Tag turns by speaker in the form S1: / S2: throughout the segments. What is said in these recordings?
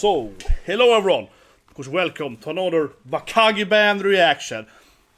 S1: So, hello everyone, of course welcome to another Wagakki Band reaction.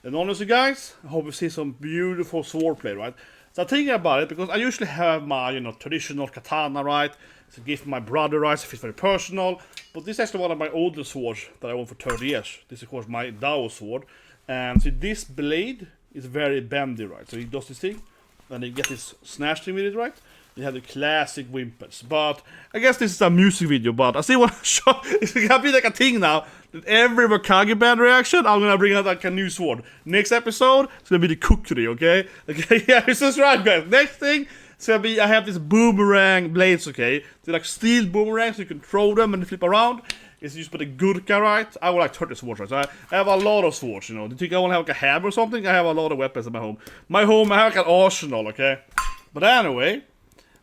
S1: And honestly guys, I hope you see some beautiful swordplay, right? So I'm thinking about it because I usually have my, traditional katana, right? It's a gift from my brother, right? So it's very personal. But this is actually one of my older swords that I own for 30 years. This is of course my Dao sword. And see, this blade is very bendy, right? So it does this thing, and you get this snatch thing with it, right? You have the classic whimpers, but I guess this is a music video. But I still want to show. It's gonna be like a thing now that every Wagakki Band reaction, I'm gonna bring out like a new sword. Next episode, it's gonna be the cookery, okay? Okay, yeah, it's just right, guys. Next thing, it's gonna be I have these boomerang blades, okay? They're like steel boomerangs, so you can throw them and flip around. It's used for the gurka, right? I would like 30 swords, right? So I have a lot of swords, Do you think I want to have like a hammer or something? I have a lot of weapons in my home. I have like an arsenal, okay? But anyway.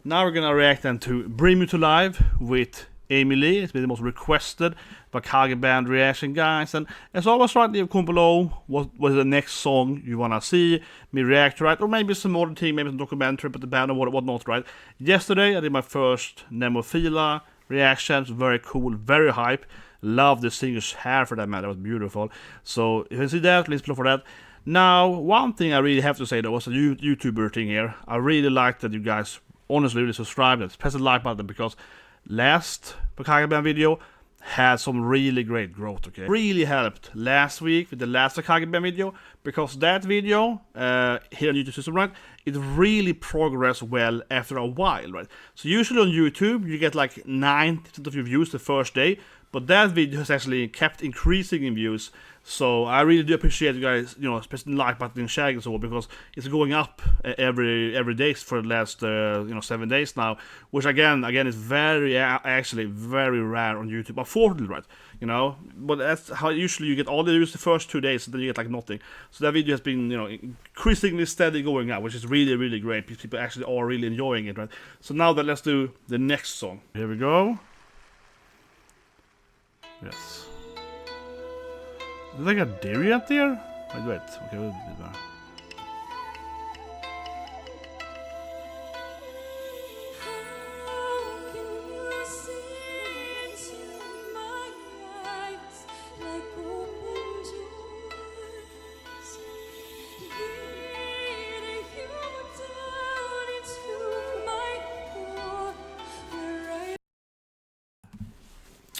S1: Now we're gonna react then to Bring Me to Life with Amy Lee. It's been the most requested Wagakki Band reaction, guys. And as always, right, leave a comment below what was the next song you wanna see me react to, right? Or maybe some other thing, maybe some documentary about the band or whatnot, right? Yesterday I did my first NEMOPHILA reaction. It's very cool, very hype. Love the singer's hair for that matter, it was beautiful. So if you see that, please look for that. Now, one thing I really have to say though was a YouTuber thing here. I really like that you guys honestly really subscribe and press the like button, because last Wagakki Band video had some really great growth, okay? Really helped last week with the last Wagakki Band video, because that video here on YouTube system, right, it really progressed well after a while, right? So usually on YouTube you get like 90% of your views the first day, but that video has actually kept increasing in views. So I really do appreciate you guys, pressing the like button and sharing and so on, because it's going up every day for the last 7 days now, which again is actually very rare on YouTube, unfortunately, right? But that's how usually you get all the views the first 2 days, and then you get like nothing. So that video has been increasingly steady going up, which is really great. People actually are really enjoying it, right? So now that let's do the next song. Here we go. Yes. Is there like a Dirigent there? Wait. Okay, we'll do that.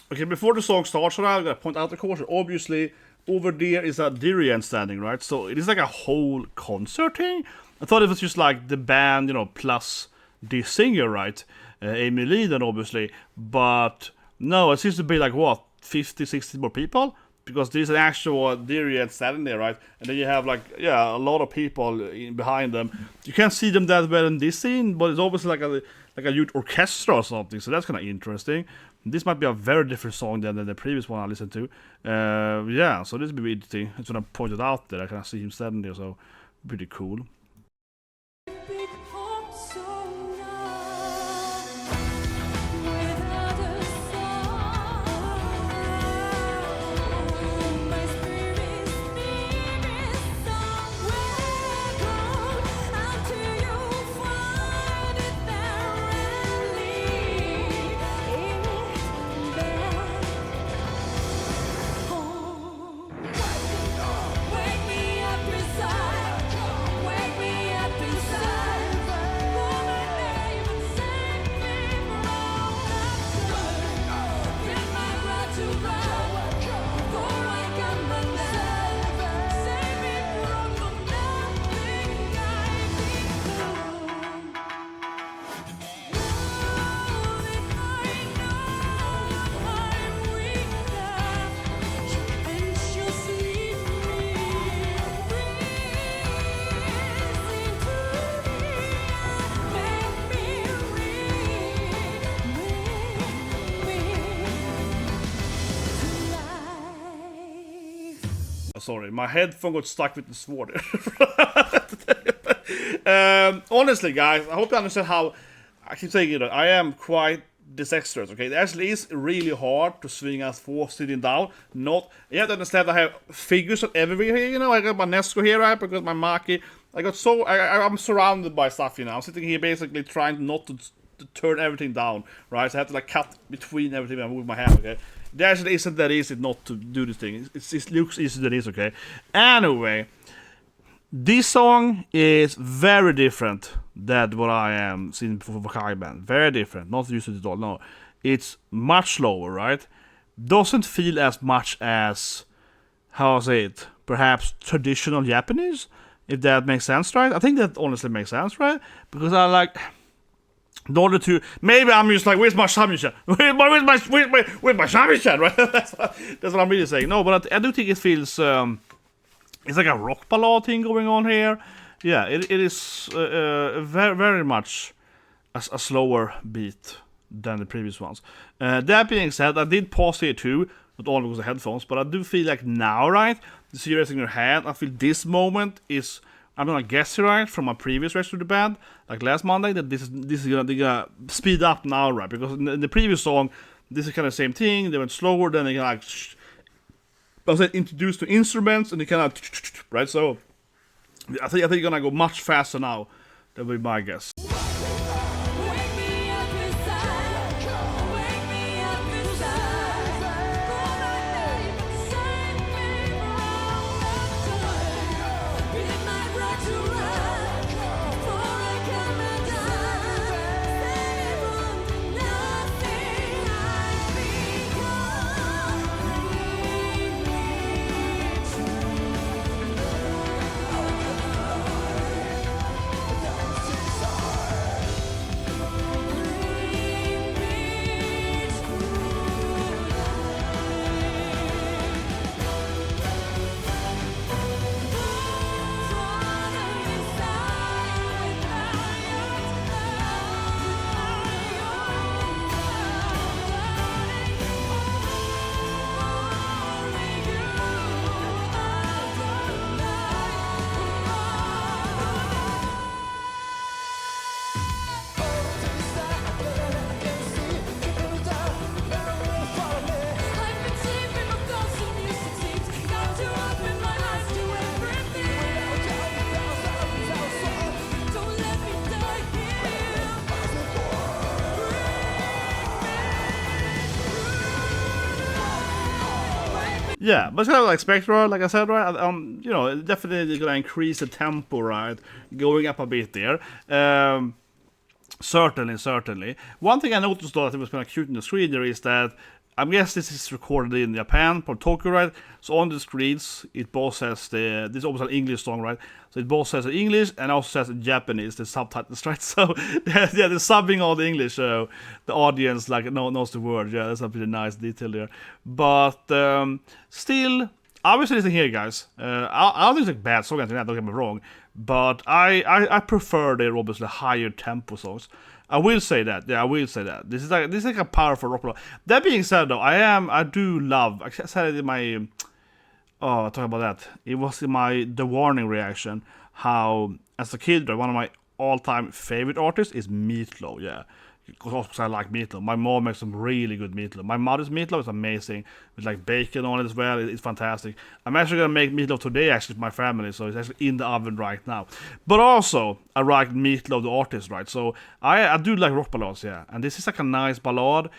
S1: Okay, before the song starts, I'm gonna point out the course. Obviously, over there is a Dirigent standing, right? So it is like a whole concert thing. I thought it was just like the band, plus the singer, right? Amy Lee, then obviously. But no, it seems to be like, what, 50, 60 more people? Because there's an actual Dirigent standing there, right? And then you have like, a lot of people behind them. You can't see them that well in this scene, but it's obviously like a youth orchestra or something. So that's kind of interesting. This might be a very different song than the previous one I listened to. So this will be interesting. It's when I pointed out there, I can see him standing there, so pretty cool. Sorry, my headphone got stuck with the sword. Honestly, guys, I hope you understand how I keep saying I am quite dexterous. Okay, it actually is really hard to swing as for sitting down. You have to understand I have figures everywhere here. I got my Nesco here, right? Because my Maki. I'm surrounded by stuff. I'm sitting here basically trying not to turn everything down, right? So I have to like cut between everything and move my hand, okay? It actually isn't that easy not to do this thing. It looks easier than it is, okay? Anyway, this song is very different than what I am seeing for Wagakki Band. Very different, not used to it at all, no. It's much slower, right? Doesn't feel as much as, how I say it, perhaps traditional Japanese, if that makes sense, right? I think that honestly makes sense, right? Because I like in order to, maybe I'm just like, where's my shamisen? Where's my shamisen, right? That's what I'm really saying. No, but I do think it feels, it's like a rock ballad thing going on here. Yeah, it is very, very much a slower beat than the previous ones. That being said, I did pause here too, not only because of the headphones, but I do feel like now, right, the series in your hand, I feel this moment is, I'm gonna guess right from my previous reaction to the band, like last Monday, that this is gonna speed up now, right? Because in the previous song, this is kind of the same thing. They went slower, then they kind of like introduced to instruments, and they kind of right. So I think you're gonna go much faster now. That would be my guess. Yeah, but it's kind of like Spectra, like I said, right? You know, definitely gonna increase the tempo, right? Going up a bit there. Certainly. One thing I noticed though that it was kind of cute in the screen there is that I guess this is recorded in Japan, for Tokyo, right? So on the screens, it both says this is almost an English song, right? So it both says in English and also says in Japanese, the subtitles, right? So yeah, they're subbing all the English, so the audience like knows the word. Yeah, that's a pretty nice detail there. But still, obviously, listen here, guys. I don't think it's a bad song, don't get me wrong. But I prefer their obviously higher tempo songs. I will say that. Yeah, I will say that. This is like a powerful rock ballad. That being said, though, I do love. I said it in my. Oh, talk about that. It was in my The Warning reaction. How as a kid, one of my all-time favorite artists is Meatloaf. Yeah, because I like meatloaf. My mom makes some really good meatloaf. My mother's meatloaf is amazing with like bacon on it as well. It's fantastic. I'm actually gonna make meatloaf today actually for my family, so it's actually in the oven right now. But also I like Meatloaf the artist, right? So I do like rock ballads, yeah. And this is like a nice ballad.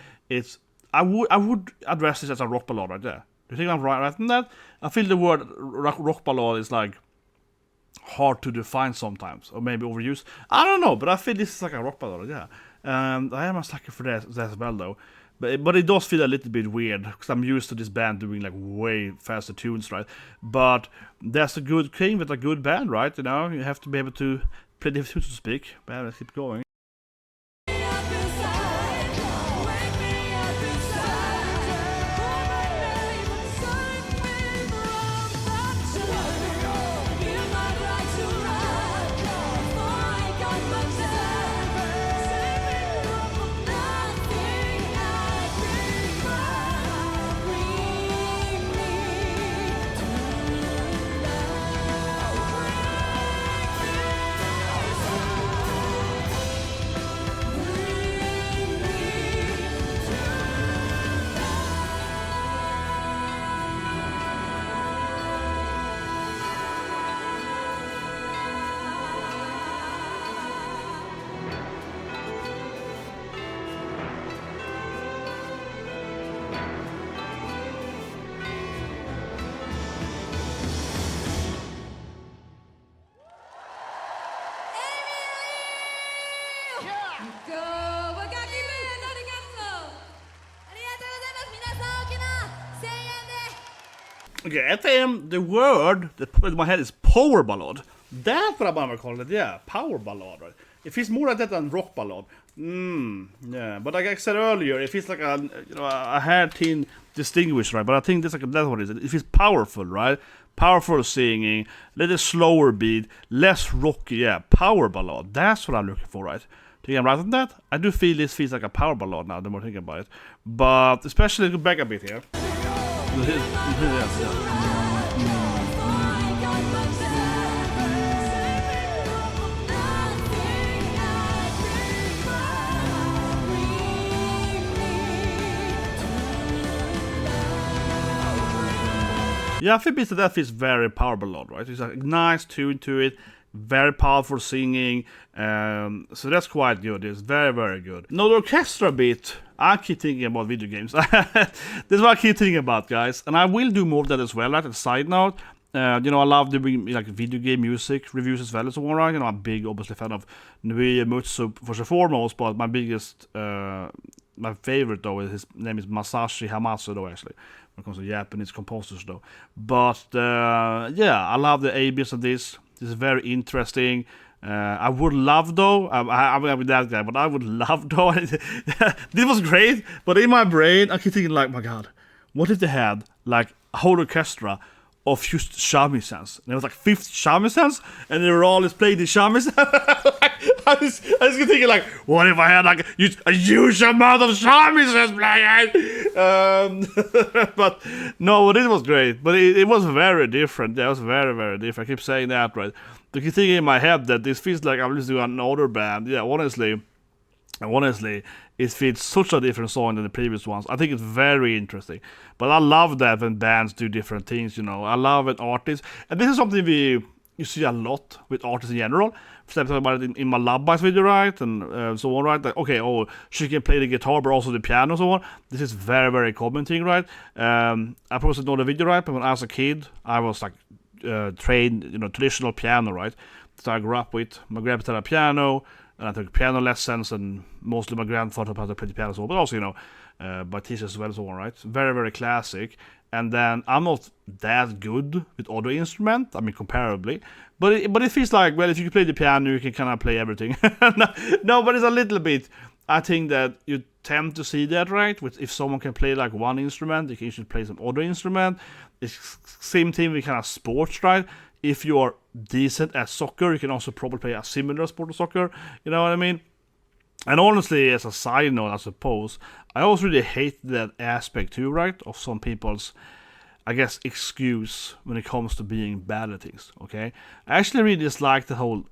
S1: I would address this as a rock ballad right there. Do you think I'm right in that? I feel the word rock ballad is like hard to define sometimes, or maybe overused. I don't know, but I feel this is like a rock ballad, yeah. I am a sucker for that as well, though. But it does feel a little bit weird because I'm used to this band doing like way faster tunes, right? But that's a good thing with a good band, right? You know, you have to be able to play the tunes, so to speak. But let's keep going. Okay, at the end, the word that popped in my head is power ballad. That's what I'm gonna call it, yeah, power ballad, right? It feels more like that than rock ballad. Yeah, but like I said earlier, it feels like a hair teen distinguished, right? But I think that's what it is. It feels powerful, right? Powerful singing, little slower beat, less rocky, yeah, power ballad. That's what I'm looking for, right? Think I'm right on that? I do feel this feels like a power ballad now, the more I think about it. But especially, go back a bit here. Yeah, I think that feels very power ballad, right? It's a nice tune to it, very powerful singing, so that's quite good. It's very, very good. Now the orchestra bit, I keep thinking about video games. This is what I keep thinking about, guys, and I will do more of that as well. Right? As a side note, I love doing like video game music reviews as well as well, right? I'm a big, obviously, fan of Nobuo Uematsu first and foremost, but my biggest, my favorite though, his name is Masashi Hamase though, actually. When it comes to Japanese composers though. But I love the A-bits of this. This is very interesting. I would love though, I'm that guy, but I would love though. This was great, but in my brain I keep thinking like, my god, what if they had like a whole orchestra of just shamisen? And there was like 50 shamisen, and they were all just playing the shamisen. I was thinking like, what if I had like a huge amount of shamisen playing? But no, this was great. But it was very different. That was very, very different. I keep saying that, right? But you think in my head that this feels like I'm listening to another band. Yeah, honestly, it feels such a different song than the previous ones. I think it's very interesting. But I love that when bands do different things, I love when artists, and this is something you see a lot with artists in general. For example, about it in my LOVEBITES video, right? And so on, right? Like, okay, she can play the guitar, but also the piano, and so on. This is very, very common thing, right? I posted another video, right? But when I was a kid, I was like trained, traditional piano, right? So I grew up with my grandpa had a piano, and I took piano lessons, and mostly my grandfather played the piano, so, but also, by teachers as well, so on, right? Very, very classic. And then I'm not that good with other instruments, I mean, comparably. But it feels like, well, if you can play the piano, you can kind of play everything. No, but it's a little bit, I think that you tend to see that, right? If someone can play like one instrument, they can usually play some other instrument. It's same thing with kind of sports, right? If you are decent at soccer, you can also probably play a similar sport to soccer. You know what I mean? And honestly, as a side note, I suppose, I also really hate that aspect too, right? Of some people's, I guess, excuse when it comes to being bad at things, okay? I actually really dislike the whole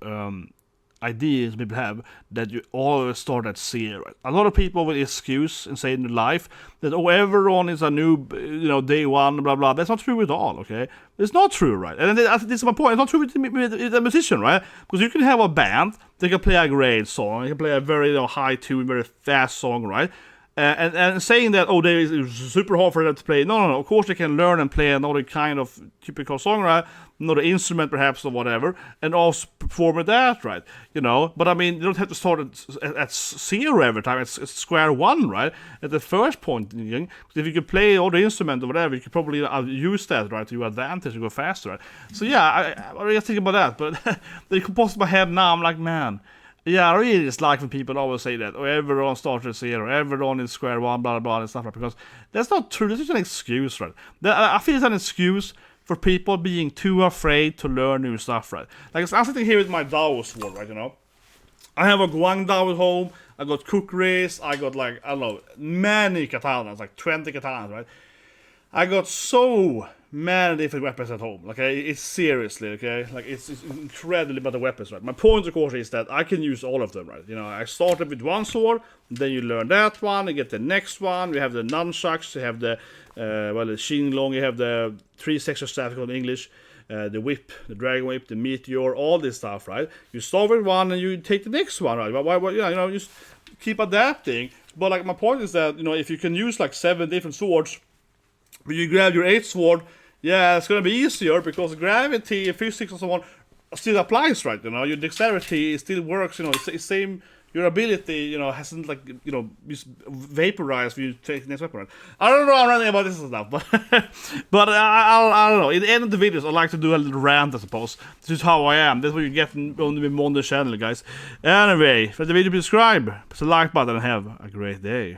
S1: ideas people have that you always start at zero. Right? A lot of people will excuse and say in their life that, everyone is a noob, day one, blah, blah. That's not true at all, okay? It's not true, right? And this is my point. It's not true with a musician, right? Because you can have a band, they can play a great song, they can play a very high tune, very fast song, right? And saying that, it's super hard for them to play. No. Of course, they can learn and play another kind of typical song, right? Another instrument, perhaps, or whatever, and also perform with that, right? But I mean, you don't have to start at zero every time. It's square one, right? At the first point, if you can play other instrument or whatever, you could probably use that, right, to your advantage to go faster, right? So yeah, I really think about that, but it could pop in my head now. I'm like, man. Yeah, I really dislike when people always say that, everyone starts at zero, everyone is square one, blah, blah, blah, and stuff like that, because that's not true. That's just an excuse, right? I feel it's an excuse for people being too afraid to learn new stuff, right? Like, I'm sitting here with my Dao sword, right, I have a Guang Dao at home, I got kukris, I got, like, I don't know, many katanas, like 20 katanas, right? I got so many different weapons at home. Okay, it's seriously, okay, like it's incredibly about the weapons, right? My point, of course, is that I can use all of them, right? I started with one sword, then you learn that one, you get the next one. We have the nunchucks, you have the the Shinlong, you have the 3-6 staff in English, the whip, the dragon whip, the meteor, all this stuff, right? You start with one and you take the next one, right? Why just keep adapting. But like my point is that if you can use like 7 different swords, when you grab your 8th sword, yeah, it's gonna be easier because gravity, physics, and so on still applies, right? Your dexterity still works. It's the same your ability, you know, hasn't like, you know, just vaporized when you take the next weapon. Right? I don't know I'm running about this stuff, but but I don't know. In the end of the videos, I like to do a little rant, I suppose. This is how I am. That's what you get on the Myrmonden channel, guys. Anyway, for the video, subscribe, press the like button, and have a great day.